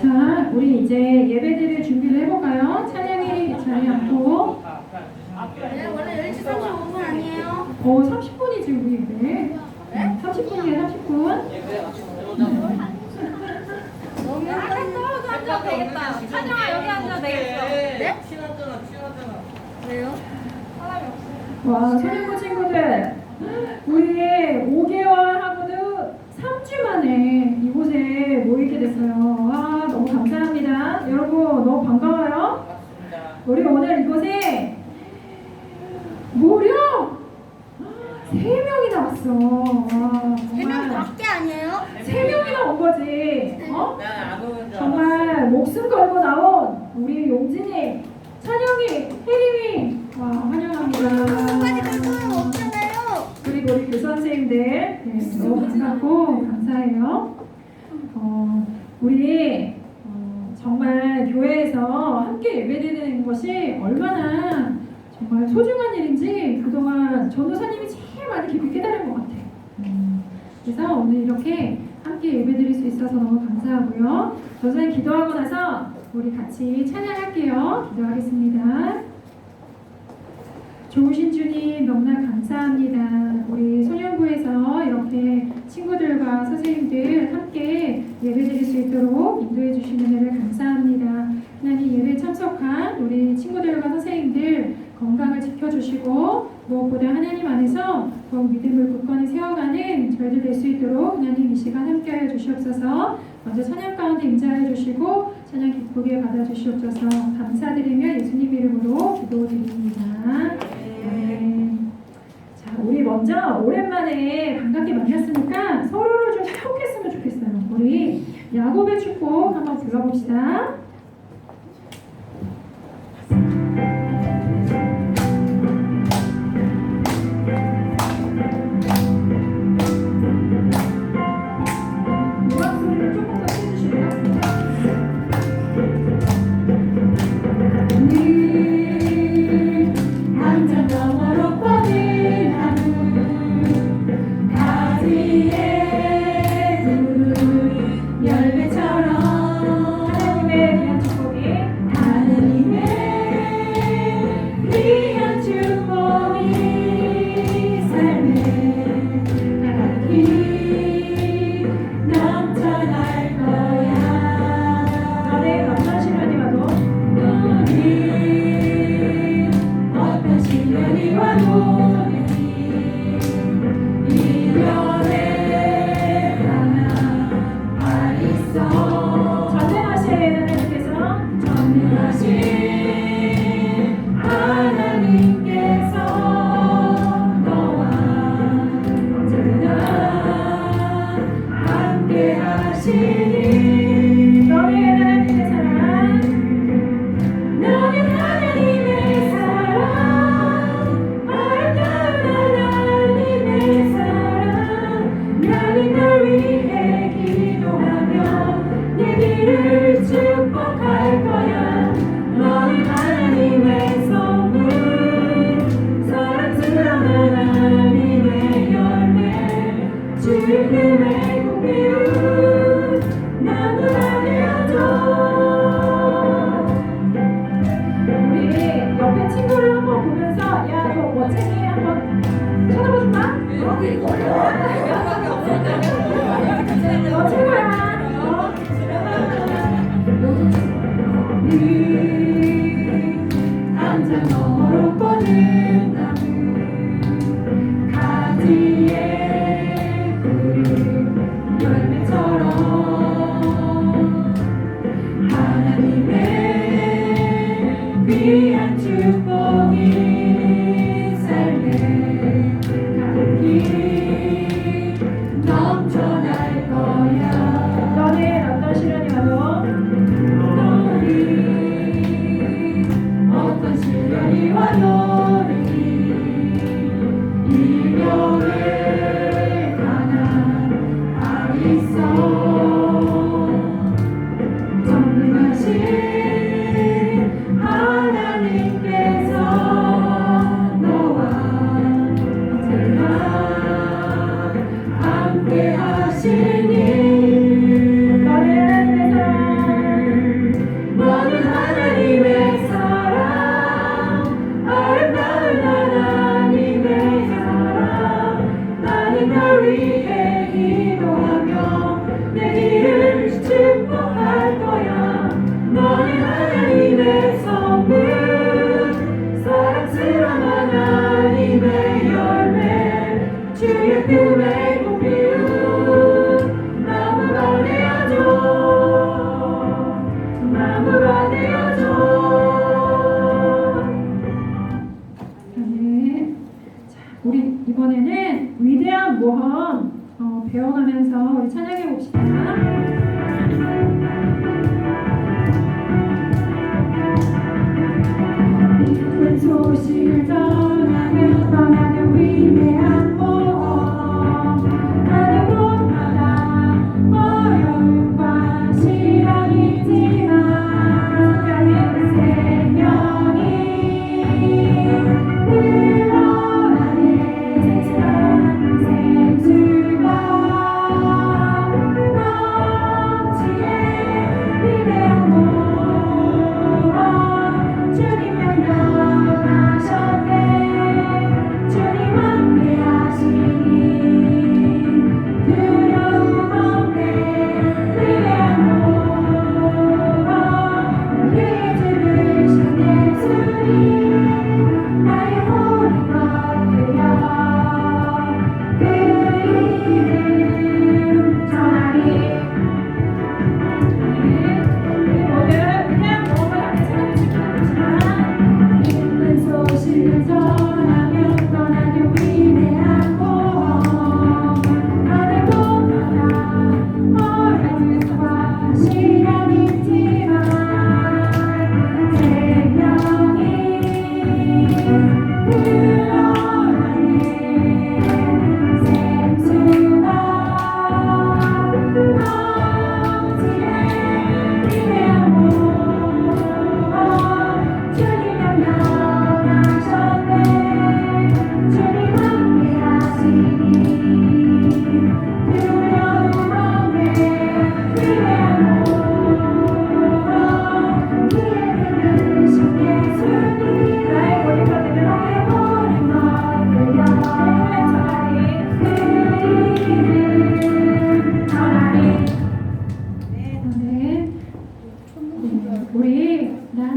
자, 우리 이제 예배드릴 준비를 해볼까요? 찬양이 자리에 앉고. 네, 원래 10시 35분 아니에요? 30분이지 우리 예배. 30분이에요, 30분. 너무 앉아 되겠다. 찬영아 여기 앉아 되겠어. 네? 친하잖아. 왜요? 와, 소년부 친구들. 우리 5개월 하고도 3주 만에 이곳에 모이게 됐어요. 와, 너무 감사합니다. 여러분, 너무 반가워요. 우리 오늘 이곳에 무려 3명이나 왔어. 와, 3명 밖에 아니에요? 3명이나 온 거지. 어? 난안 오는 줄 알았어. 정말 목숨 걸고 나온 우리 용진이, 찬영이, 혜림이. 와, 환영합니다. 끝까지 갈 사람 없잖아요. 그리고 우리 교수 선생님들, 네, 너무 반갑고 감사해요. 우리 정말 교회에서 함께 예배드리는 것이 얼마나 정말 소중한 일인지 그동안 전도사님이 제일 많이 깊이 깨달은 것 같아요. 그래서 오늘 이렇게 함께 예배드릴 수 있어서 너무 감사하고요. 전도사님 기도하고 나서 우리 같이 찬양할게요. 기도하겠습니다. 좋으신 주님 너무나 감사합니다. 우리 소년부에서 이렇게 친구들과 선생님들 함께 예배드릴 수 있도록 인도해 주시는 은혜를 감사합니다. 하나님, 예배 참석한 우리 친구들과 선생님들 건강을 지켜주시고 무엇보다 하나님 안에서 더욱 믿음을 굳건히 세워가는 저희들 될 수 있도록 하나님 이 시간 함께하여 주시옵소서. 먼저 찬양 가운데 임재하여 주시고 찬양 기쁘게 받아주시옵소서. 감사드리며 예수님 이름으로 기도드립니다. 아멘. 자, 우리 먼저 오랜만에 반갑게 만났으니까 서로를 좀 축복했으면 좋겠어요. 우리 야곱의 축복 한번 불러봅시다. 음악 소리를 조금 더 해주시고요. 한참 너머로 뻗은 나무 가지에 그 열매처럼 하나님의 귀한 축복이 하나님의 귀한 축복이 삶에 가득히 넘쳐날 거야. 너네 어떤 시련이 와도 너는 어떤 시련이 와도 이겨내 가만 있어. 전능하신 하나님께서 전능하신 하나님께서 너와 언제나 함께 하시니 너희 하나님의 사랑 너는 하나님의 사랑 아름다운 하나님의 사랑 나는 널 위해 기도하며 내 길을 축복할 거야. 너는 하나님의 선물 사랑스러운 하나님의 열매 주님의 공유 나무가 되어줘. 우리 옆에 친구를 한번 보면서 야, 너 멋쟁이 한번 쳐다봐줄까? 여기 이거야. 너 최고야. 한참 너머로 뻗은 나무 가지에 푸른 열매처럼 하나님의 귀한 축복이 삶에 가득히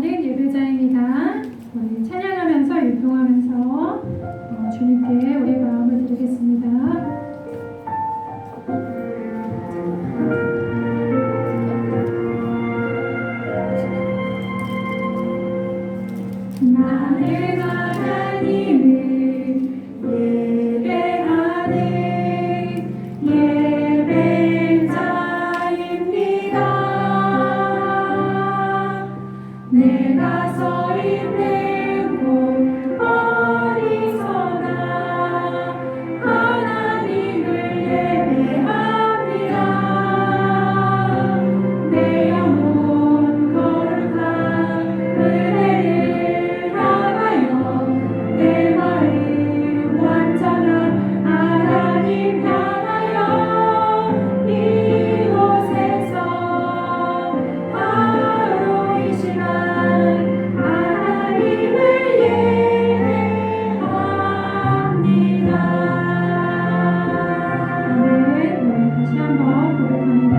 기도하는 예배자입니다. 우리 찬양하면서 율동하면서 주님께 우리 마음을 드리겠습니다. 나는 하나님을 예배하는 예배자입니다. 내가 서 있는 곳 어디서나 하나님을 예배합니다. 내 영혼 거룩한 은혜를 향하여 내 마음 완전한 하나님 향하여 이곳에서 바로 이 시간 하나님을 예배합니다. 아멘. 다시 한번 고백합니다.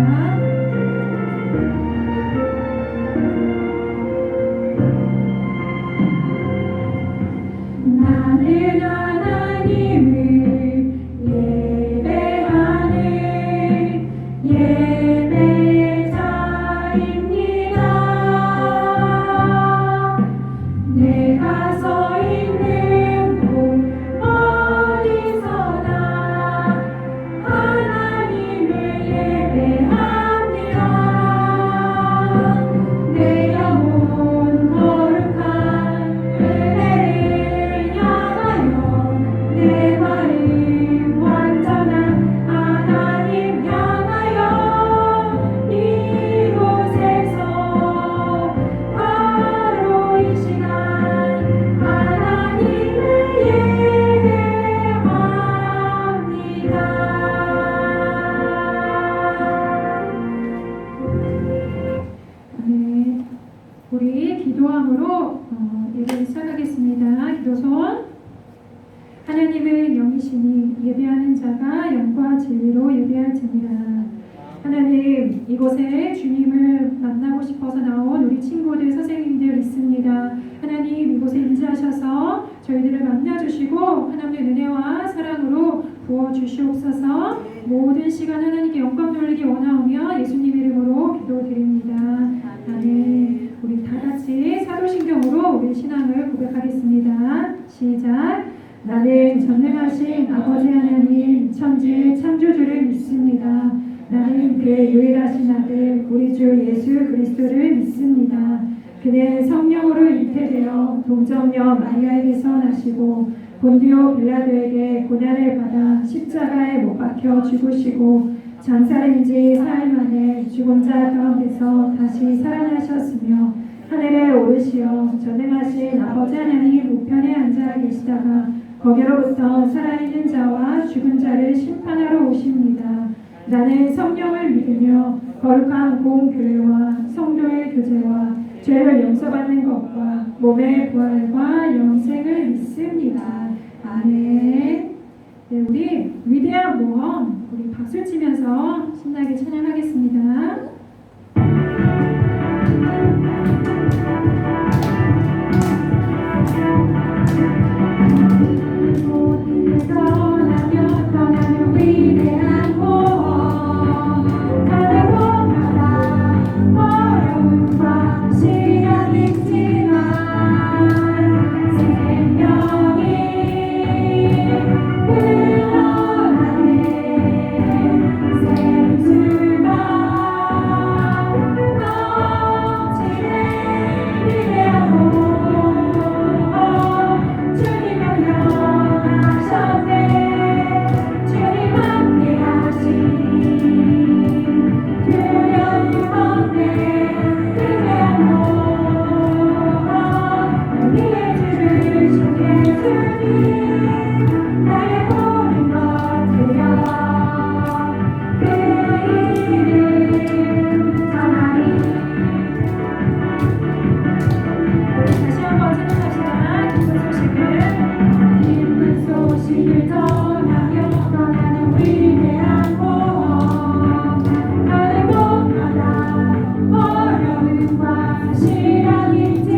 나는 하나님을 예배하는 예배자입니다. 내가 서 있는 곳 어디서나 하나님을 예배합니다. 내 영혼 거룩한 은혜를 향하여 내 마음 완전한 하나님 향하여 이곳에서 바로 이 시간 하나님을 예배합니다. 네, 우리 기도함으로 예배를 시작하겠습니다. 기도손. 하나님은 영이시니 예배하는 자가 영과 진리로 예배할지니라. 하나님, 이곳에 주님을 만나고 싶어서 나온 우리 친구들, 선생님들 있습니다. 하나님, 이곳에 임재하셔서 저희들을 만나주시고 하나님의 은혜와 사랑으로 부어주시옵소서. 모든 시간 하나님께 영광 돌리기 원하오며 예수님 이름으로 기도드립니다. 아멘. 우리 다 같이 사도신경으로 우리 신앙을 고백하겠습니다. 시작. 나는 전능하신 아버지 하나님 천지의 창조주를 믿습니다. 나는 그의 유일하신 아들 우리 주 예수 그리스도를 믿습니다. 그는 성령으로 잉태되어 동정녀 마리아에게서 나시고 본디오 빌라도에게 고난을 받아 십자가에 못 박혀 죽으시고 장사된 지 사흘 만에 죽은 자 가운데서 다시 살아나셨으며 하늘에 오르시어 전능하신 아버지 하나님 우편에 앉아 계시다가 거기로부터 살아있는 자와 죽은 자를 심판하러 오십니다. 나는 성령을 믿으며 거룩한 공교회와 성도의 교제와 죄를 용서받는 것과 몸의 부활과 영생을 믿습니다. 아멘. 네, 우리 위대한 모험 우리 박수 치면서 신나게 찬양하겠습니다. 떠나는 위대한 모험 가는 곳마다 어려움과 시련이 있지만 생명이 흘러가네 생수가 넘치네 위대한 모험 주님 하셨네 주님 함께 하시니 두려움 없네 위대한 모험 위에 주를 주게 주니 나의 모든 것 드려 그 이름 전하리. 다시 한번 찬양합시다. 기쁜 소식을 기쁜 소식을 전하며 떠나는 위대한 모험 가는 곳마다 어려움과 시련이 있지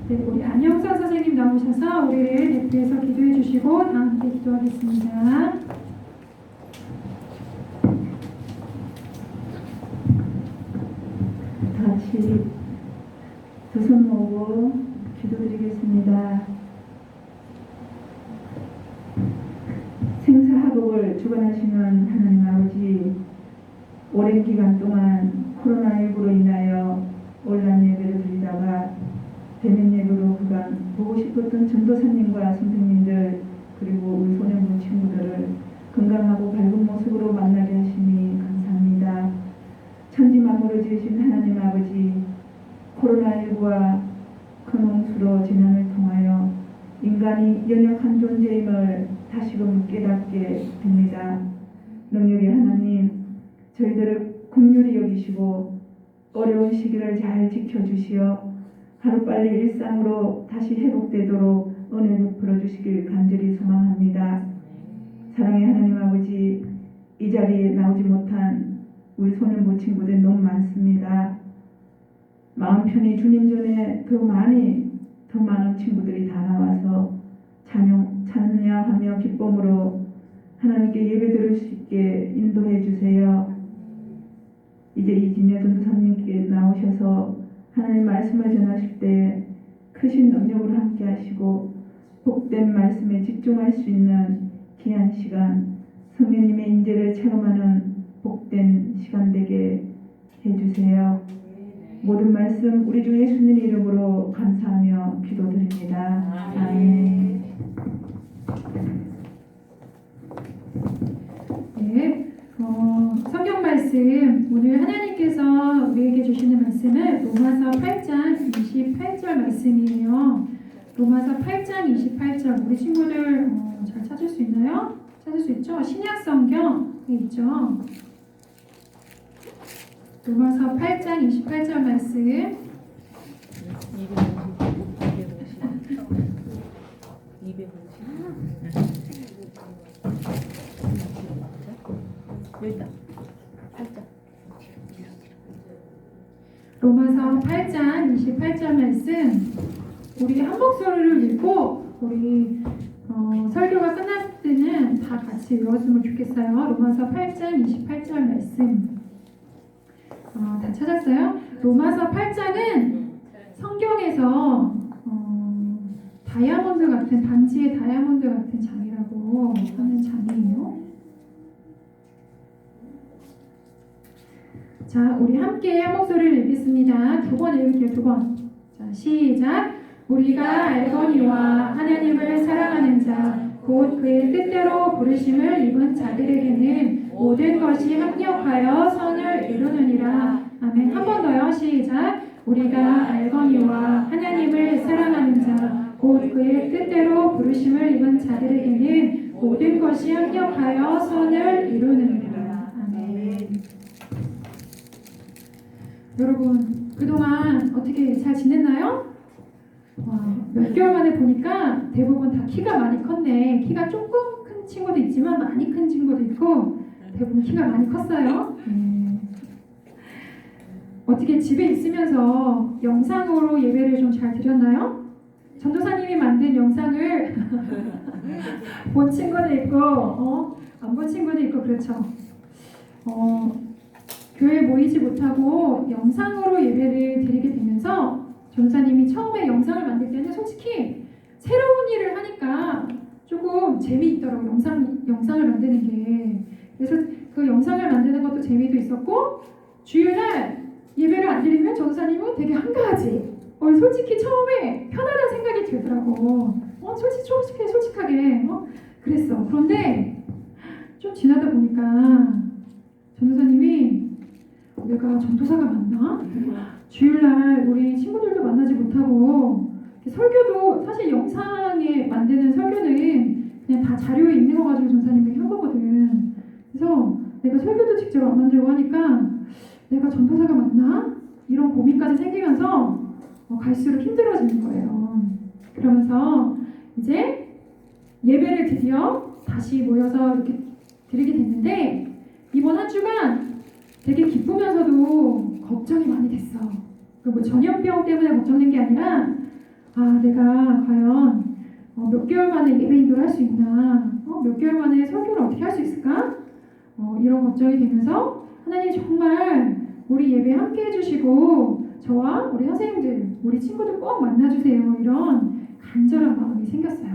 네, 우리 안영선 선생님 나오셔서 우리를 대표해서 기도해 주시고 다 함께 기도하겠습니다. 다 같이 두 손 모으고 기도드리겠습니다. 생사화복을 주관하시는 하나님 아버지, 오랜 기간 동안 코로나19로 인하여 온라인 예배를 드리다가 대면 예배로 그간 보고 싶었던 전도사님과 선생님들 그리고 우리 소년부 친구들을 건강하고 밝은 모습으로 만나게 하시니 감사합니다. 천지 만물을 지으신 하나님 아버지, 코로나19와 큰 홍수로 재난을 통하여 인간이 연약한 존재임을 다시금 깨닫게 됩니다. 능력의 하나님, 저희들을 긍휼히 여기시고 어려운 시기를 잘 지켜주시어 하루빨리 일상으로 다시 회복되도록 은혜 베풀어 주시길 간절히 소망합니다. 사랑의 하나님 아버지, 이 자리에 나오지 못한 우리 소년부 친구들 너무 많습니다. 마음 편히 주님 전에 더 많은 친구들이 다 나와서 찬양하며 기쁨으로 하나님께 예배드릴 수 있게 인도해 주세요. 이제 이진여 전도사님께 나오셔서 하나님 말씀을 전하실 때 크신 능력으로 함께 하시고 복된 말씀에 집중할 수 있는 귀한 시간, 성령님의 인재를 체험하는 복된 시간 되게 해주세요. 모든 말씀 우리 주 예수님의 이름으로 감사하며 기도드립니다. 아멘. 네, 성경 말씀 오늘 하나님께서 우리에게 주시는 말씀은 로마서 8장 28절 말씀이에요. 로마서 8장 28절 우리 친구들 잘 찾을 수 있나요? 찾을 수 있죠? 신약 성경에 있죠. 로마서 8장 28절 말씀. 250. 로마서 8장 28절 말씀 우리 한 목소리를 읽고 우리 설교가 끝날 때는 다 같이 외웠으면 좋겠어요. 로마서 8장 28절 말씀 다 찾았어요? 로마서 8장은 성경에서 다이아몬드 같은 반지의 다이아몬드 같은 장이라고 하는 장이에요. 자, 우리 함께 한 목소리를 읽겠습니다. 두 번 읽을게요. 두 번. 자, 시작. 우리가 알거니와 하나님을 사랑하는 자, 곧 그의 뜻대로 부르심을 입은 자들에게는 모든 것이 합력하여 선을 이루느니라. 아멘. 한 번 더요. 시작. 우리가 알거니와 하나님을 사랑하는 자, 곧 그의 뜻대로 부르심을 입은 자들에게는 모든 것이 합력하여 선을 이루느니라. 아멘. 여러분, 그동안 어떻게 잘 지냈나요? 몇 개월 만에 보니까 대부분 다 키가 많이 컸네. 키가 조금 큰 친구도 있지만 많이 큰 친구도 있고 대부분 키가 많이 컸어요. 어떻게 집에 있으면서 영상으로 예배를 좀 잘 드렸나요? 전도사님이 만든 영상을 본 친구도 있고 안 본 친구도 있고 그렇죠. 교회에 모이지 못하고 영상으로 예배를 드리게 되면서 전도사님이 처음에 영상을 만들 때는 솔직히 새로운 일을 하니까 조금 재미있더라고요. 영상을 만드는 게. 그래서 그 영상을 만드는 것도 재미도 있었고 주일날 예배를 안 드리면 전도사님은 되게 한가하지. 솔직히 처음에 편하다는 생각이 들더라고. 솔직하게 그랬어. 그런데 좀 지나다 보니까 전도사님이 내가 전도사가 맞나? 주일날 우리 친구들도 만나지 못하고 설교도 사실 영상에 만드는 설교는 그냥 다 자료에 있는 거 가지고 전도사님이 한 거거든. 그래서 내가 설교도 직접 안 만들고 하니까 내가 전도사가 맞나? 이런 고민까지 생기면서 갈수록 힘들어지는 거예요. 그러면서 이제 예배를 드디어 다시 모여서 이렇게 드리게 됐는데 이번 한 주간 되게 기쁘면서도 걱정이 많이 됐어. 그리고 전염병 때문에 걱정된 게 아니라 아, 내가 과연 몇 개월 만에 예배 인도를 할 수 있나? 몇 개월 만에 설교를 어떻게 할 수 있을까? 이런 걱정이 되면서 하나님 정말 우리 예배 함께 해주시고 저와 우리 선생님들, 우리 친구들 꼭 만나주세요. 이런 간절한 마음이 생겼어요.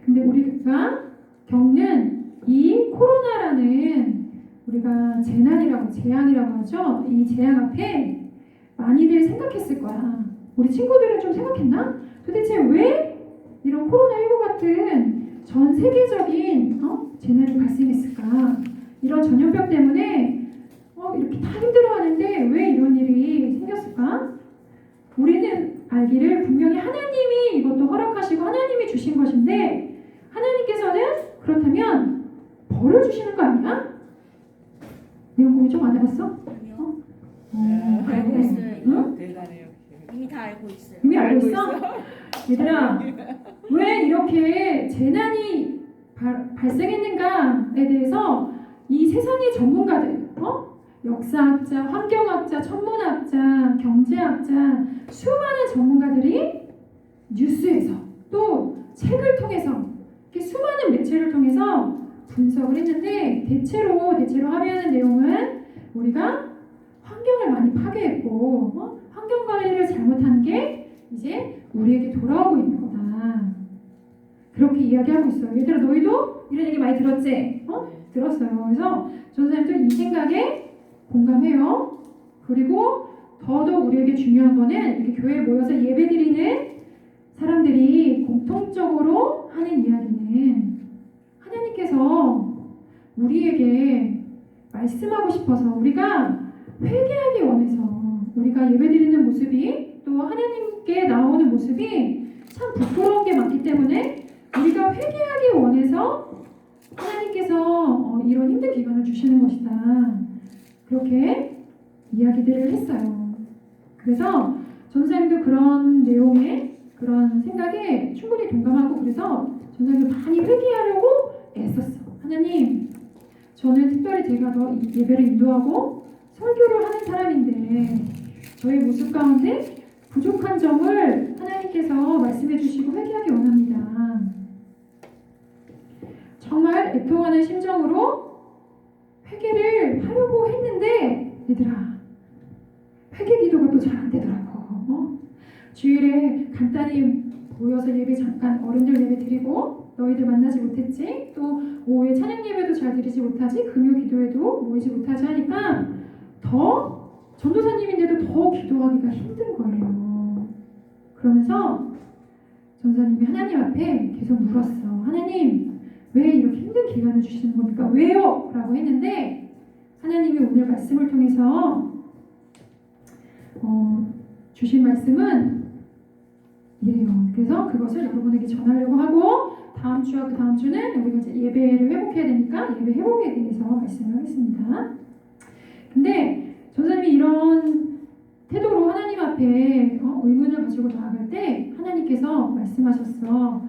근데 우리가 겪는 이 코로나라는 우리가 재난이라고 하죠. 이 재앙 앞에 많이들 생각했을 거야. 우리 친구들은 좀 생각했나? 도대체 왜 이런 코로나19 같은 전 세계적인 재난이 발생했을까? 이런 전염병 때문에 이렇게 다 힘들어하는데 왜 이런 일이 생겼을까? 우리는 알기를 분명히 하나님이 이것도 허락하시고 하나님이 주신 것인데 하나님께서는 그렇다면 벌을 주시는 거 아니야? 이런 고민 좀 안 해봤어? 아니요. 알고 있어. 응? 대단해요. 이미 다 알고 있어요. 이미 알고 있어? 얘들아, 왜 이렇게 재난이 발생했는가에 대해서 이 세상의 전문가들, 역사학자, 환경학자, 천문학자, 경제학자, 수많은 전문가들이 뉴스에서 또 책을 통해서 이렇게 수많은 매체를 통해서 분석을 했는데 대체로 합의하는 내용은 우리가 환경을 많이 파괴했고 환경 관리를 잘못한 게 이제 우리에게 돌아오고 있는 거다. 그렇게 이야기하고 있어요. 얘들아 너희도 이런 얘기 많이 들었지? 들었어요. 그래서 전사님도 이 생각에 공감해요. 그리고 더더욱 우리에게 중요한 거는 이렇게 교회에 모여서 예배드리는 사람들이 공통적으로 하는 이야기는 하나님께서 우리에게 말씀하고 싶어서 우리가 회개하기 원해서 우리가 예배드리는 모습이 또 하나님께 나오는 모습이 참 부끄러운 게 많기 때문에 우리가 회개하기 원해서 하나님께서 이런 힘든 기간을 주시는 것이다. 그렇게 이야기들을 했어요. 그래서 전사님도 그런 내용에 그런 생각에 충분히 동감하고 그래서 전사님도 많이 회개하려고 애썼어. 하나님, 저는 특별히 제가 더 예배를 인도하고 설교를 하는 사람인데 저희 모습 가운데 부족한 점을 하나님께서 말씀해 주시고 회개하기 원합니다. 정말 애통하는 심정으로 회개를 하려고 했는데 얘들아 회개 기도가 또 잘 안 되더라고. 주일에 간단히 모여서 예배 잠깐 어른들 예배 드리고 너희들 만나지 못했지? 또 오후에 찬양 예배도 잘 드리지 못하지? 금요 기도에도 모이지 못하지 하니까 더 전도사님인데도 더 기도하기가 힘든 거예요. 그러면서 전도사님이 하나님 앞에 계속 물었어. 하나님 왜 이렇게 힘든 기간을 주시는 겁니까? 왜요? 라고 했는데 하나님이 오늘 말씀을 통해서 주신 말씀은 이래요. 그래서 그것을 여러분에게 전하려고 하고 다음 주와 그 다음 주는 우리가 이제 예배를 회복해야 되니까 예배 회복에 대해서 말씀을 하겠습니다. 근데 전사님이 이런 태도로 하나님 앞에 의문을 가지고 나아갈 때 하나님께서 말씀하셨어.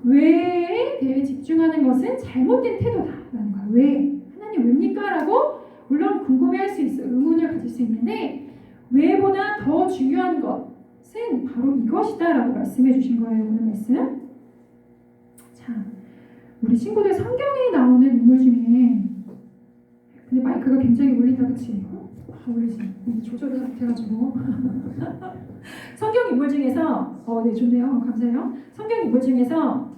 왜에 대해 집중하는 것은 잘못된 태도다라는 거야. 왜? 하나님 왜입니까? 라고 물론 궁금해할 수 있어. 의문을 가질 수 있는데 왜보다 더 중요한 것은 바로 이것이다 라고 말씀해 주신 거예요. 오늘 말씀. 자, 우리 친구들 성경에 나오는 인물 중에 근데 마이크가 굉장히 울린다. 그치? 울리지? 조절이 못해가지고 성경 인물 중에서 네 좋네요. 감사해요. 성경 인물 중에서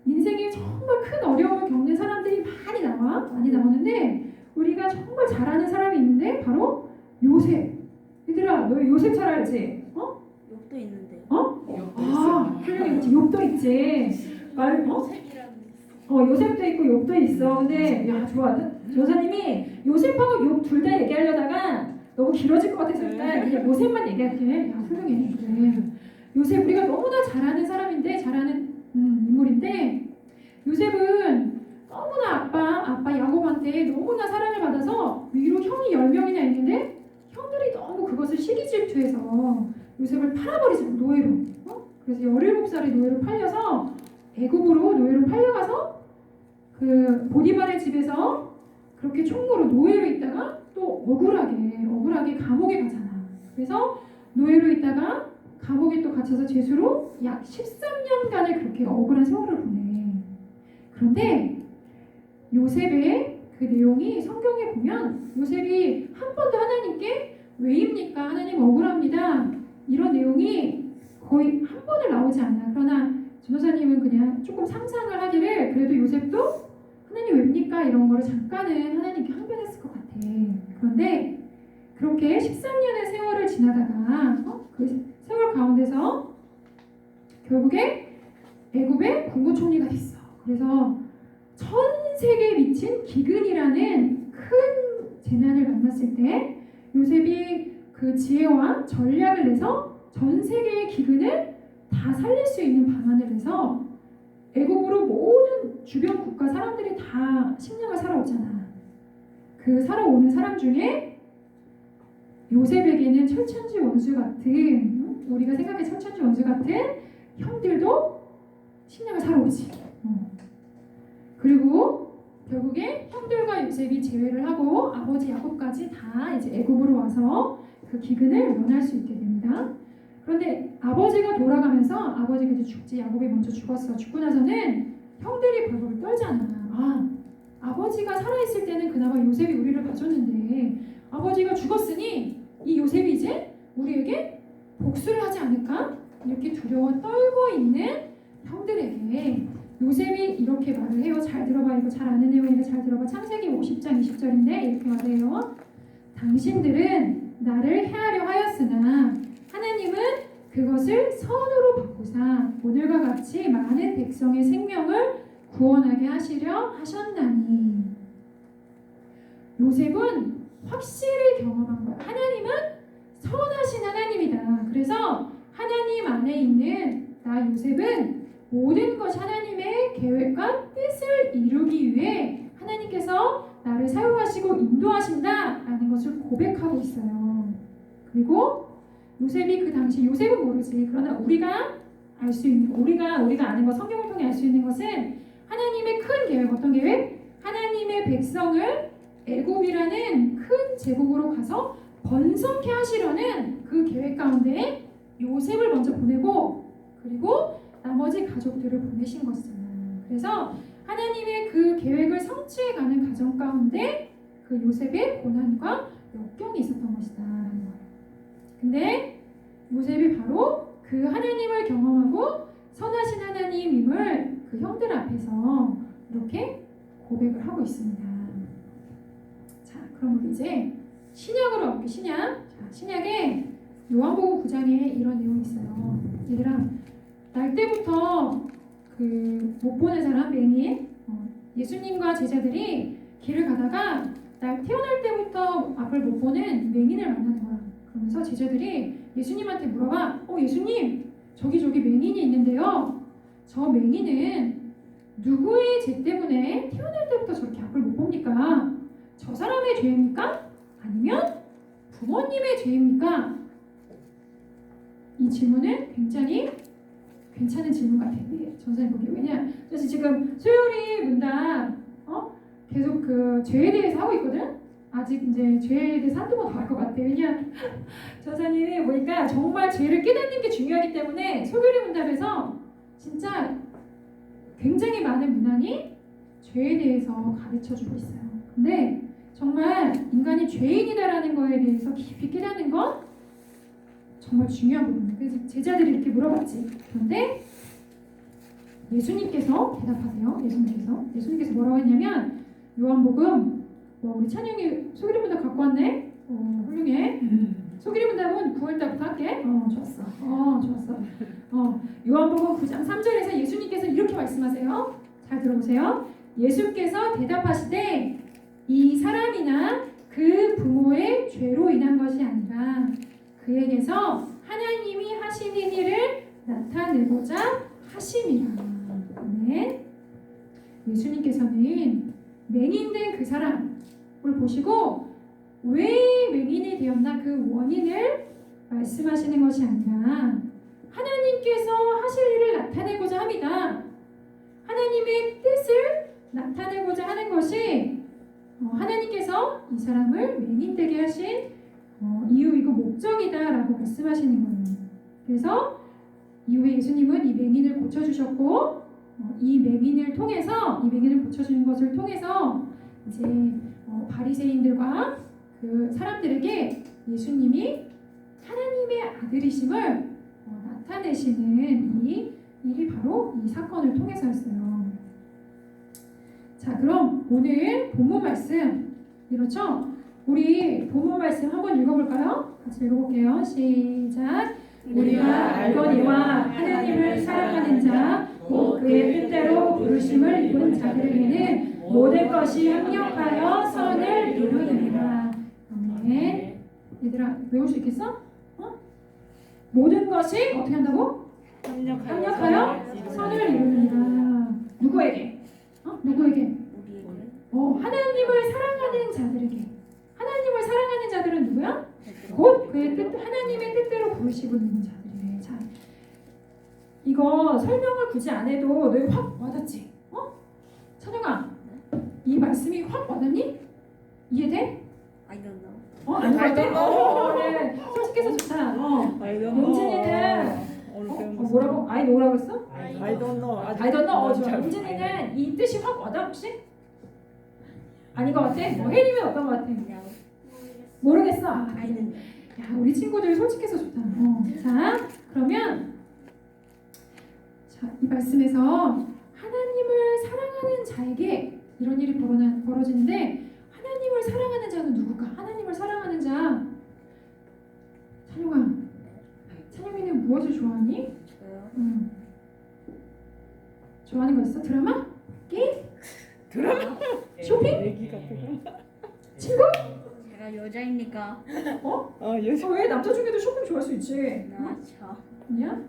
인생에 정말 큰 어려움을 겪는 사람들이 많이 나오는데 우리가 정말 잘 아는 사람이 있는데 바로 요셉. 얘들아 너 요셉 잘 알지? 욕도 있는데. 훌륭해. 욕도 있지. 요셉도 있고 욕도 있어. 근데 야 좋아. 전사님이 요셉하고 욕 둘 다 얘기하려다가 너무 길어질 것 같아서 일단 그냥 요셉만 얘기할게. 야 훌륭해. 그래. 요셉 우리가 너무나 잘 아는 사람인데 잘 아는 인물인데 요셉은 너무나 아빠 야곱한테 너무나 사랑을 받아서 위로 형이 10명이나 있는데 형들이 너무 그것을 시기 질투해서 요셉을 팔아버리죠. 노예로. 그래서 17살에 노예로 팔려서 애굽으로 노예로 팔려가서 그 보디발의 집에서 그렇게 총무로 노예로 있다가 또 억울하게 감옥에 가잖아. 그래서 노예로 있다가 감옥에 또 갇혀서 죄수로 약 13년간을 그렇게 억울한 세월을 보내. 그런데 요셉의 그 내용이 성경에 보면 요셉이 한 번도 하나님께 왜입니까? 하나님 억울합니다. 이런 내용이 거의 한 번을 나오지 않아. 그러나 전도사님은 그냥 조금 상상을 하기를 그래도 요셉도 하나님 왜입니까? 이런 거를 잠깐은 하나님께 항변했을 것 같아. 그런데 그렇게 13년의 세월을 지나다가 그 세월 가운데서 결국에 애굽의 국무총리가 됐어. 그래서 전 세계에 미친 기근이라는 큰 재난을 만났을 때 요셉이 그 지혜와 전략을 내서 전 세계의 기근을 다 살릴 수 있는 방안을 내서 애굽으로 모든 주변 국가 사람들이 다 식량을 사러 오잖아. 그 사러 오는 사람 중에 요셉에게는 철천지 원수 같은 우리가 생각해 철천지 원수 같은 형들도 식량을 사러 오지. 그리고 결국에 형들과 요셉이 제외를 하고 아버지 야곱까지 다 이제 애굽으로 와서 그 기근을 면할 수 있게 됩니다. 그런데 아버지가 돌아가면서 아버지가 이제 죽지. 야곱이 먼저 죽었어. 죽고 나서는 형들이 벌벌 떨잖아. 아버지가 살아있을 때는 그나마 요셉이 우리를 봐줬는데 아버지가 죽었으니 이 요셉이 이제 우리에게 복수를 하지 않을까? 이렇게 두려워 떨고 있는 형들에게 요셉이 이렇게 말을 해요. 잘 들어봐. 이거 잘 아는 내용인데 잘 들어봐. 창세기 50장 20절인데 이렇게 말해요. 당신들은 나를 해하려 하였으나 하나님은 그것을 선으로 바꾸사 오늘과 같이 많은 백성의 생명을 구원하게 하시려 하셨나니. 요셉은 확실히 경험한 거야. 하나님은 선하신 하나님이다. 그래서 하나님 안에 있는 나 요셉은 모든 것이 하나님의 계획과 뜻을 이루기 위해 하나님께서 나를 사용하시고 인도하신다라는 것을 고백하고 있어요. 그리고 요셉이 그 당시 요셉은 모르지. 그러나 우리가 알 수 있는 우리가 아는 것 성경을 통해 알 수 있는 것은 하나님의 큰 계획 어떤 계획? 하나님의 백성을 애굽이라는 큰 제국으로 가서 번성케 하시려는 그 계획 가운데 요셉을 먼저 보내고 그리고 나머지 가족들을 보내신 것이잖아요. 그래서 하나님의 그 계획을 성취해가는 과정 가운데 그 요셉의 고난과 역경이 있었던 것이다라는 거예요. 근데 요셉이 바로 그 하나님을 경험하고 선하신 하나님임을 그 형들 앞에서 이렇게 고백을 하고 있습니다. 자, 그럼 우리 이제 신약으로 가볼게요. 신약. 자, 신약에 요한복음 9장에 이런 내용이 있어요. 얘들아, 날 때부터 그 못 보는 사람 맹인 예수님과 제자들이 길을 가다가 날 태어날 때부터 앞을 못 보는 맹인을 만나는 거야. 그러면서 제자들이 예수님한테 물어봐. 예수님, 저기 맹인이 있는데요. 저 맹인은 누구의 죄 때문에 태어날 때부터 저렇게 앞을 못 봅니까? 저 사람의 죄입니까? 아니면 부모님의 죄입니까? 이 질문은 굉장히 괜찮은 질문 같아요. 전사님 보기. 왜냐? 사실 지금 수요리 문답 계속 그 죄에 대해서 하고 있거든. 아직 이제 죄에 대해서 한두 번 더 할 것 같아. 왜냐? 전사님이 보니까 정말 죄를 깨닫는 게 중요하기 때문에 소교리 문답에서 진짜 굉장히 많은 문항이 죄에 대해서 가르쳐주고 있어요. 근데 정말 인간이 죄인이다라는 거에 대해서 깊이 깨닫는 건 정말 중요한 부분이에요. 그래서 제자들이 이렇게 물어봤지. 그런데 예수님께서 대답하세요. 예수님께서 뭐라고 했냐면 요한복음 우리 찬영이 소개리 문답 갖고 왔네. 훌륭해. 소개리 문답은 9월달부터 할게. 좋았어. 요한복음 9장 3절에서 예수님께서 이렇게 말씀하세요. 잘 들어보세요. 예수께서 대답하시되 이 사람이나 그 부모의 죄로 인한 것이 아니라 그에게서 하나님이 하시는 일을 나타내고자 하심이라. 아멘. 예수님께서는 맹인된 그 사람을 보시고 왜 맹인이 되었나 그 원인을 말씀하시는 것이 아니라 하나님께서 하실 일을 나타내고자 합니다. 하나님의 뜻을 나타내고자 하는 것이 하나님께서 이 사람을 맹인되게 하신 이유이고 목적이다라고 말씀하시는 거예요. 그래서 이후에 예수님은 이 맹인을 고쳐주셨고 이 맹인을 고쳐주는 것을 통해서 이제 바리새인들과 그 사람들에게 예수님이 하나님의 아들이심을 나타내시는 이 일이 바로 이 사건을 통해서였어요. 자, 그럼 오늘 본문 말씀 그렇죠? 우리 본문 말씀 한번 읽어볼까요? 같이 읽어볼게요. 시작. 우리가 알거니와 하나님을 사랑하는 자, 곧 그의 뜻대로 부르심을 입은 자들에게는 모든 것이 합력하여 선을 이루느니라. 아멘. 얘들아 외울 수 있겠어? 모든 것이 어떻게 한다고? 합력하여 선을 이루느니라. 누구에게? 누구에게? 하나님을 사랑하는 자들에게. 하나님을 사랑하는 자들은 누구야? 곧 그의 하나님의 뜻대로 부르시고 있는 자들이래. 자, 이거 설명을 굳이 안 해도 너희 확 와닿지? 찬영아, 이 말씀이 확 와닿니? 이해돼? I don't know. 안 와닿대? 그래. 솔직해서 좋다. 용진이는 뭐라고? 아이 뭐라고 했어? I don't know. I don't know. 좋아. 용진이는 이 뜻이 확 와닿아 혹시? 아닌 것 같아? 혜림이 어떤 것 같아? 모르겠어. 아이는 야, 우리 친구들 솔직해서 좋다. 자, 그러면 이 말씀에서 하나님을 사랑하는 자에게 이런 일이 벌어지는데 하나님을 사랑하는 자는 누굴까? 하나님을 사랑하는 자. 찬영이는 무엇을 좋아하니? 저요? 좋아하는 거 있어? 드라마? 게임? 쇼핑? 친구? 제가 여자이니까. 왜 남자 중에도 쇼핑 좋아할 수 있지? 나죠. 아니야?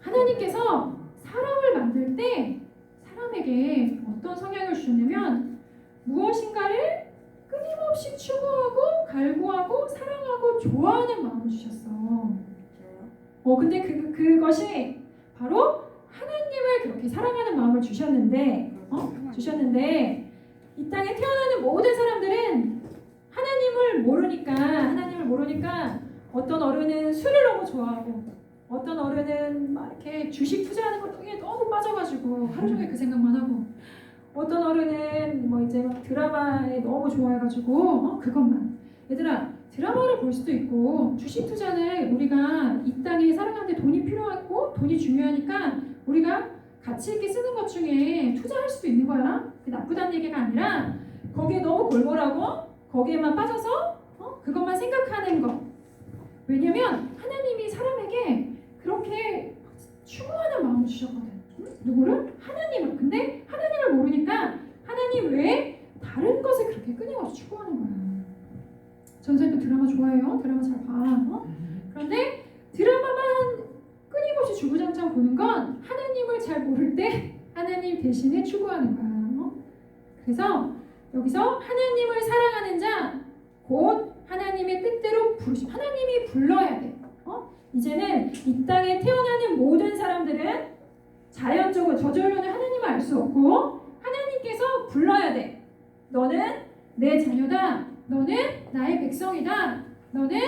하나님께서 사람을 만들 때 사람에게 어떤 성향을 주셨냐면 무엇인가를 끊임없이 추구하고 갈구하고 사랑하고 좋아하는 마음을 주셨어. 저요? 근데 그것이 바로 하나님을 그렇게 사랑하는 마음을 주셨는데 이 땅에 태어나는 모든 사람들은 하나님을 모르니까 어떤 어른은 술을 너무 좋아하고 어떤 어른은 막 이렇게 주식 투자하는 것에 너무 빠져가지고 하루 종일 그 생각만 하고 어떤 어른은 뭐 이제 막 드라마에 너무 좋아해가지고 그것만. 얘들아, 드라마를 볼 수도 있고 주식 투자는 우리가 이 땅에 살아가는데 돈이 필요하고 돈이 중요하니까 우리가 가치 있게 쓰는 것 중에 투자할 수도 있는 거야. 그게 나쁘다는 얘기가 아니라 거기에 너무 골몰하고 거기에만 빠져서 그것만 생각하는 거. 왜냐면 하나님이 사람에게 그렇게 추구하는 마음을 주셨거든. 누구를? 하나님을. 근데 하나님을 모르니까 하나님 외에 다른 것을 그렇게 끊임없이 추구하는 거야. 전선도 드라마 좋아해요? 드라마 잘 봐. 그런데 드라마만 끊임없이 주구장창 보는 건 하나님을 잘 모를 때 하나님 대신에 추구하는 거야. 그래서 여기서 하나님을 사랑하는 자, 곧 하나님의 뜻대로 부르심. 하나님이 불러야 돼. 이제는 이 땅에 태어나는 모든 사람들은 자연적으로 저절로는 하나님을 알 수 없고 하나님께서 불러야 돼. 너는 내 자녀다. 너는 나의 백성이다. 너는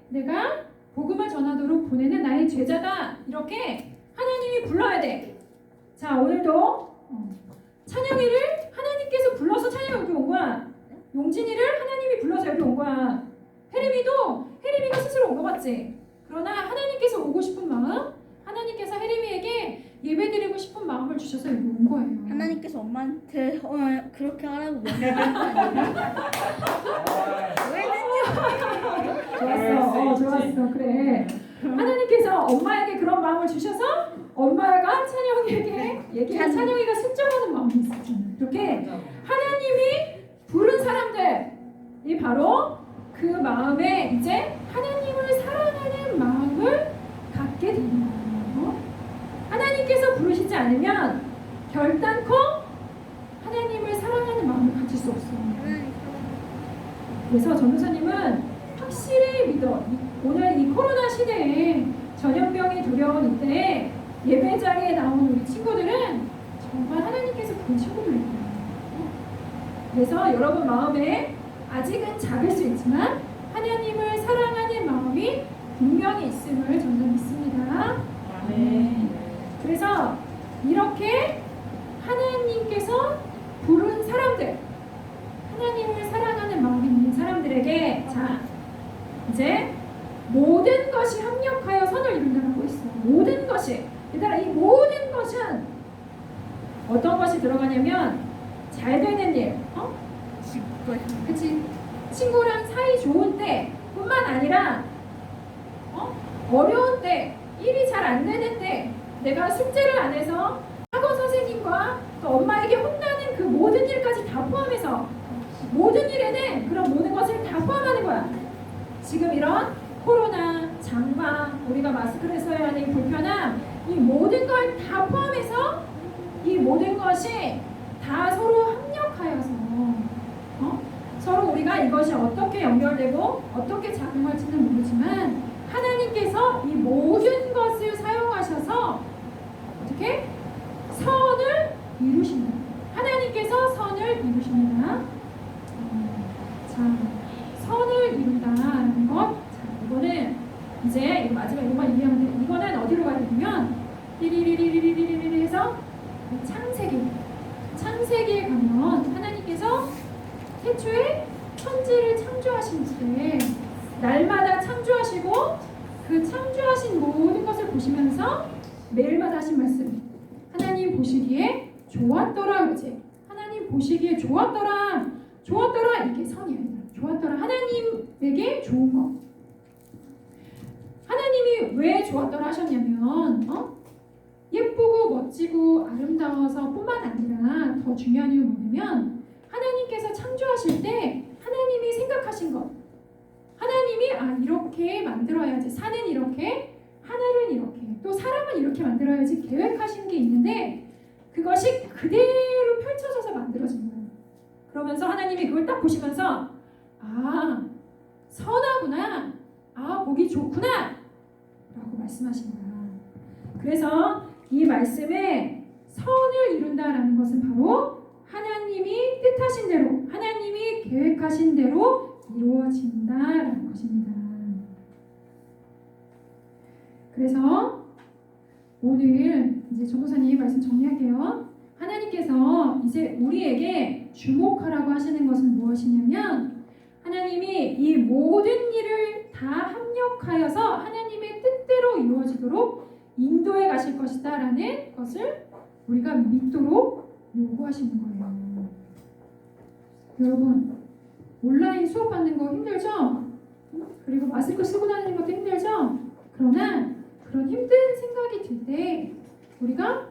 내가 복음을 전하도록 보내는 나의 제자다. 이렇게 하나님이 불러야 돼. 자, 오늘도 찬영이를 하나님께서 불러서 찬영이 여기 온 거야. 용진이를 하나님이 불러서 여기 온 거야. 혜림이가 스스로 온 거 맞지? 그러나 하나님께서 오고 싶은 마음, 하나님께서 혜림이에게 예배드리고 싶은 마음을 주셔서 여기 온 거예요. 하나님께서 엄마한테 그렇게 하라고 명령한 거 아니에요? 좋았어. 그래. 하나님께서 엄마에게 그런 마음을 주셔서 엄마가 찬영이에게 얘기한 찬영이가 순종하는 마음이 있었잖아. 이렇게 하나님이 부른 사람들이 바로 그 마음에 이제 하나님을 사랑하는 마음을 갖게 되는 거예요. 하나님께서 부르시지 않으면 결단코 하나님을 사랑하는 마음을 가질 수 없어요. 그래서 전도사님은 확실히 믿어. 오늘 이 코로나 시대에 전염병이 두려운 이때에 예배자리에 나온 우리 친구들은 정말 하나님께서 부른 친구들이에요. 그래서 여러분 마음에 아직은 작을 수 있지만 하나님을 사랑하는 마음이 분명히 있음을 저는 믿습니다. 그래서 이렇게 하나님께서 부른 사람들, 하나님을 사랑하는 마음이 있는 사람들에게 자 이제 모든 것이 합력하여 선을 이룬다고 했어. 모든 것이. 얘들아, 이 모든 것은 어떤 것이 들어가냐면 잘 되는 일, 그치? 친구랑 사이 좋은 때뿐만 아니라 어려운 때, 일이 잘 안 되는 때, 내가 숙제를 안 해서 학원 선생님과 또 엄마에게 혼나는 그 모든 일까지 다 포함해서 모든 일에는 그런 모든 것을 다 포함하는 거야. 지금 이런 코로나, 장마, 우리가 마스크를 써야 하는 불편함, 이 모든 걸 다 포함해서 이 모든 것이 다 서로 합력하여서 서로 우리가 이것이 어떻게 연결되고 어떻게 작용할지는 모르지만 하나님께서 이 모든 것을 사용하셔서 어떻게? 선을 이루십니다. 하나님께서 선을 이루십니다. 자, 선을 이룬다라는 것. 자, 이거는 이제 이거 마지막 이거만 이해하면 돼. 이거는 어디로 가야 되냐면 리리리리리리리리 해서 창세기에 가면 하나님께서 태초에 천지를 창조하신 때 날마다 창조하시고 그 창조하신 모든 것을 보시면서 매일마다 하신 말씀, 하나님 보시기에 좋았더라 그러지. 하나님 보시기에 좋았더라 이게 선이야. 좋았더라, 하나님에게 좋은 거. 하나님이 왜 좋았더라 하셨냐면 예쁘고 멋지고 아름다워서 뿐만 아니라 더 중요한 이유는 뭐냐면 하나님께서 창조하실 때 하나님이 생각하신 것, 하나님이 이렇게 만들어야지, 산은 이렇게, 하늘은 이렇게, 또 사람은 이렇게 만들어야지 계획하신 게 있는데 그것이 그대로 펼쳐져서 만들어진 거예요. 그러면서 하나님이 그걸 딱 보시면서 선하구나, 보기 좋구나 라고 말씀하신 거야. 그래서 이 말씀에 선을 이룬다라는 것은 바로 하나님이 뜻하신 대로, 하나님이 계획하신 대로 이루어진다라는 것입니다. 그래서 오늘 이제 전도사님 말씀 정리할게요. 하나님께서 이제 우리에게 주목하라고 하시는 것은 무엇이냐면 하나님이 이 모든 일을 다 합력하여서 하나님의 뜻대로 이루어지도록 인도해 가실 것이다 라는 것을 우리가 믿도록 요구하시는 거예요. 여러분, 온라인 수업 받는 거 힘들죠? 그리고 마스크 쓰고 다니는 것도 힘들죠? 그러나 그런 힘든 생각이 들 때 우리가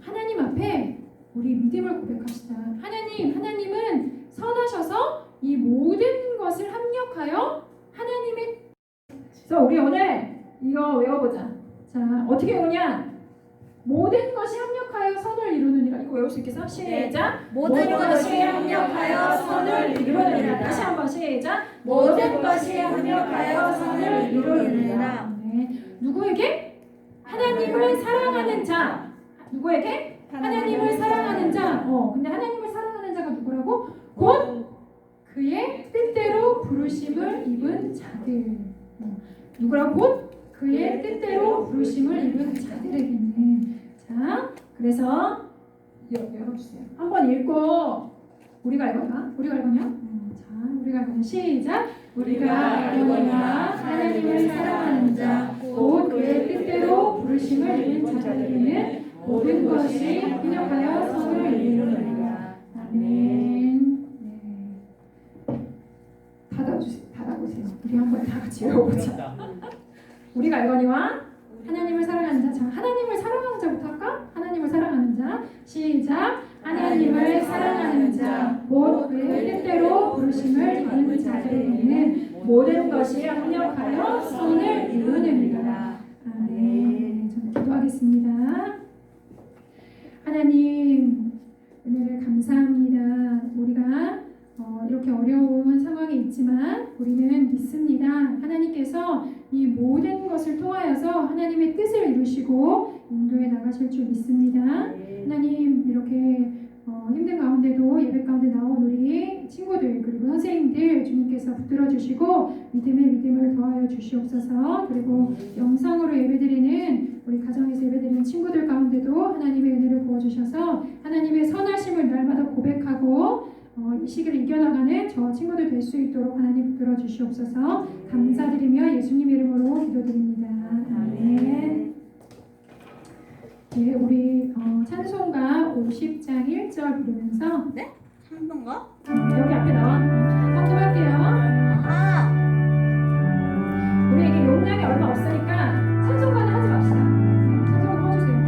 하나님 앞에 우리 믿음을 고백합시다. 하나님은 선하셔서 이 모든 것을 합력하여 하나님의. 그래서 우리 오늘 이거 외워보자. 자, 어떻게 외우냐? 모든 것이 합력하여 선을 이루느니라. 이거 외울 수 있겠어? 시작. 모든 것이 합력하여 선을 이루느니라. 다시 한번 시작. 모든 것이 합력하여 선을 이루느니라. 네. 누구에게? 하나님을 사랑하는 자. 누구에게? 하나님을 사랑하는 자. 근데 하나님을 사랑하는 자가 누구라고? 곧 그의 뜻대로 부르심을 입은 자들. 누구라고? 곧 그의 뜻대로 부르심을 입은 자들에게는. 자, 그래서 열어주세요. 한번 읽고 우리가 읽어봐. 우리가 읽었냐? 자, 우리가 읽었냐? 시작. 우리가 알거니와 하나님을 사랑하는 자, 곧 그의 뜻대로 부르심을 입은 자들에게는 모든 것이 합력하여 선을 이루느니라. 아멘. 네. 닫아보세요. 우리 한번 다 같이 외워보자. 우리가 알거니와 하나님을 사랑하는 자. 자, 하나님을 사랑하는 자부터 할까? 하나님을 사랑하는 자. 시작. 하나님을 사랑하는 자, 곧 그의 뜻대로 부르심을 입은 자들에게는 모든 것이 합력하여 선을 이루느니라. 아멘. 저는 기도하겠습니다. 하나님, 은혜를 감사합니다. 우리가 이렇게 어려운 상황에 있지만 우리는 믿습니다. 하나님께서 이 모든 것을 통하여서 하나님의 뜻을 이루시고 인도해 나가실 줄 믿습니다. 하나님, 이렇게 힘든 가운데도 예배 가운데 나온 우리 친구들 그리고 선생님들 주님께서 붙들어 주시고 믿음을 더하여 주시옵소서. 그리고 영상으로 예배드리는 우리 가정에서 예배드리는 친구들 가운데도 하나님의 은혜를 부어주셔서 하나님의 선하심을 날마다 고백하고 이 시기를 이겨나가는 저 친구들 될 수 있도록 하나님 붙들어 주시옵소서. 감사드리며 예수님 이름으로 기도드립니다. 아멘. 네, 우리 찬송가 50장 1절 부르면서 한 번가? 여기 앞에 나와 헌금할게요. 아, 우리에게 용량이 얼마 없으니까 찬송가는 하지 맙시다. 찬송가 꺼주세요.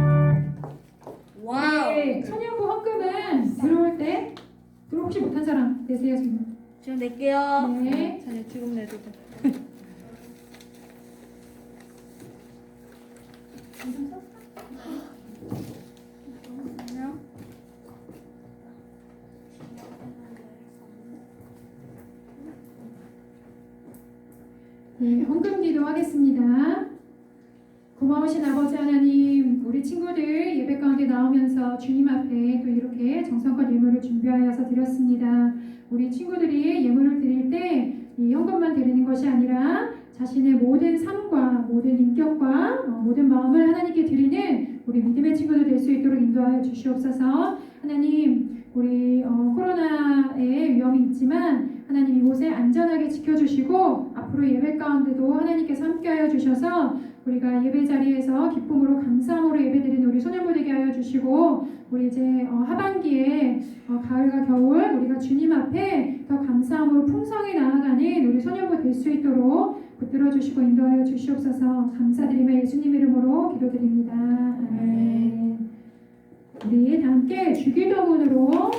와우. 네, 천연부 헌금은 들어올 때 들어오지 못한 사람 되세요 지금. 지금 낼게요. 네. 자네 지금 내도 돼. 네, 헌금 기도하겠습니다. 고마우신 아버지 하나님, 우리 친구들 예배 가운데 나오면서 주님 앞에 또 이렇게 정성껏 예물을 준비하여서 드렸습니다. 우리 친구들이 예물을 드릴 때 이 헌금만 드리는 것이 아니라 자신의 모든 삶과 모든 인격과 모든 마음을 하나님께 드리는 우리 믿음의 친구들 될 수 있도록 인도하여 주시옵소서. 하나님, 우리 코로나의 위험이 있지만 하나님 이곳에 안전하게 지켜주시고 앞으로 예배 가운데도 하나님께서 함께하여 주셔서 우리가 예배 자리에서 기쁨으로 감사함으로 예배드리는 우리 소년부 되게 하여 주시고 우리 이제 하반기에 가을과 겨울 우리가 주님 앞에 더 감사함으로 풍성히 나아가는 우리 소년부 될 수 있도록 붙들어 주시고 인도하여 주시옵소서. 감사드리며 예수님 이름으로 기도드립니다. 아멘. 우리 다 함께 주기도문으로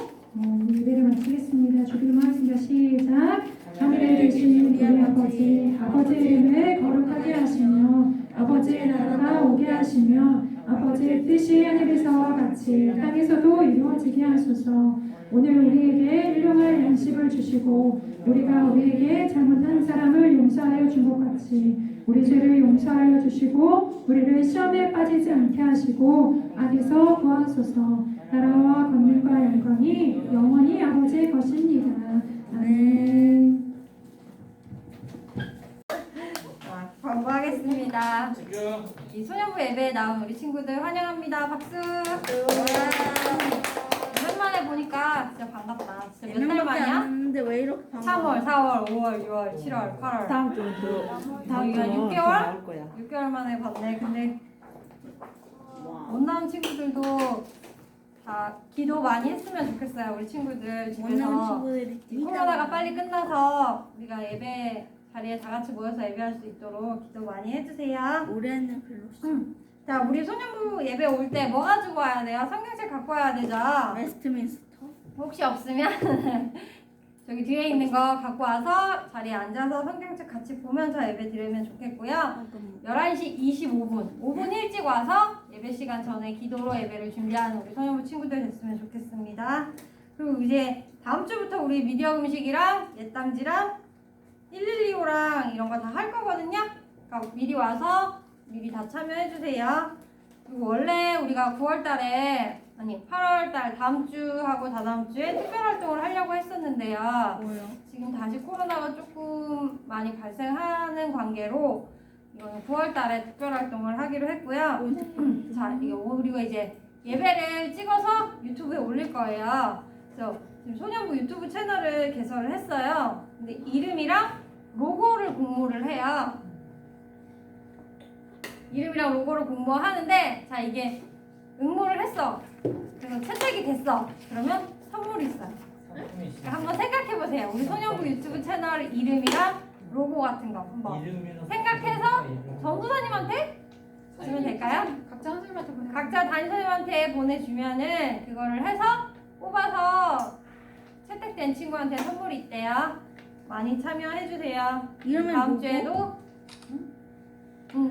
우리 예배를 마치겠습니다. 주기도문 하겠습니다. 시작. 하늘에 계신 우리 아버지, 아버지의 이름을 거룩하게 하시며 아버지의 나라가 오게 하시며 아버지의 뜻이 하늘에서와 같이 땅에서도 이루어지게 하소서. 오늘 우리에게 일용할 양식을 주시고 우리가 우리에게 잘못한 사람을 용서하여 준 것 같이 우리 죄를 용서하여 주시고 우리를 시험에 빠지지 않게 하시고 악에서 구하소서. 나라와 권능과 영광이 영원히 아버지의 것입니다. 아멘. 광고하겠습니다. 이 소년부 예배에 나온 우리 친구들 환영합니다. 박수. 오랜만에 보니까 진짜 반갑다. 진짜 몇 달 만이야? 근데 왜 이렇게 3월, 4월, 5월, 6월, 7월, 8월. 다음 주는 다음 우리가 주는 6개월? 나올 거야. 6개월 만에 봤네. 근데 와. 못 나온 친구들도 다 기도 많이 했으면 좋겠어요. 우리 친구들 원하는 집에서 친구들이 코로나가 빨리 끝나서 우리가 예배 자리에 다 같이 모여서 예배할 수 있도록 기도 많이 해주세요. 올해는 별로 자, 우리 소년부 예배 올 때 뭐 가지고 와야 돼요? 성경책 갖고 와야 되죠? 웨스트민스터. 혹시 없으면 저기 뒤에 있는 거 갖고 와서 자리에 앉아서 성경책 같이 보면서 예배 드리면 좋겠고요. 11시 25분, 5분 일찍 와서 예배 시간 전에 기도로 예배를 준비하는 우리 소년부 친구들 됐으면 좋겠습니다. 그리고 이제 다음 주부터 우리 미디어 음식이랑 옛담지랑 112호랑 이런 거 다 할 거거든요. 그러니까 미리 와서 미리 다 참여해주세요. 그리고 원래 우리가 9월달에 아니 8월달 다음 주하고 다다음 주에 특별 활동을 하려고 했었는데요. 뭐요? 지금 다시 코로나가 조금 많이 발생하는 관계로 이거는 9월달에 특별 활동을 하기로 했고요. 자, 이게 우리가 이제 예배를 찍어서 유튜브에 올릴 거예요. 그래서 지금 소년부 유튜브 채널을 개설을 했어요. 근데 이름이랑 로고를 공모를 해요. 이름이랑 로고를 공모하는데 자 이게 응모를 했어. 그래서 채택이 됐어. 그러면 선물이 있어요. 그러니까 한번 생각해 보세요. 우리 소년부 유튜브 채널 이름이랑 로고 같은 거 한번 생각해서 전도사님한테 주면 될까요? 각자 선생님한테 보내. 각자 담임선생님한테 보내주면은 그거를 해서 뽑아서 채택된 친구한테 선물이 있대요. 많이 참여해주세요. 이름은 다음 뭐고? 주에도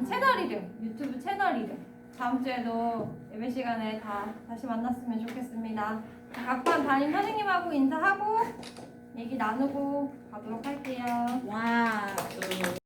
채널 이름, 유튜브 채널 이름. 다음 주에도 예배 시간에 다시 만났으면 좋겠습니다. 각반 담임 선생님하고 인사하고 얘기 나누고 가도록 할게요. 와.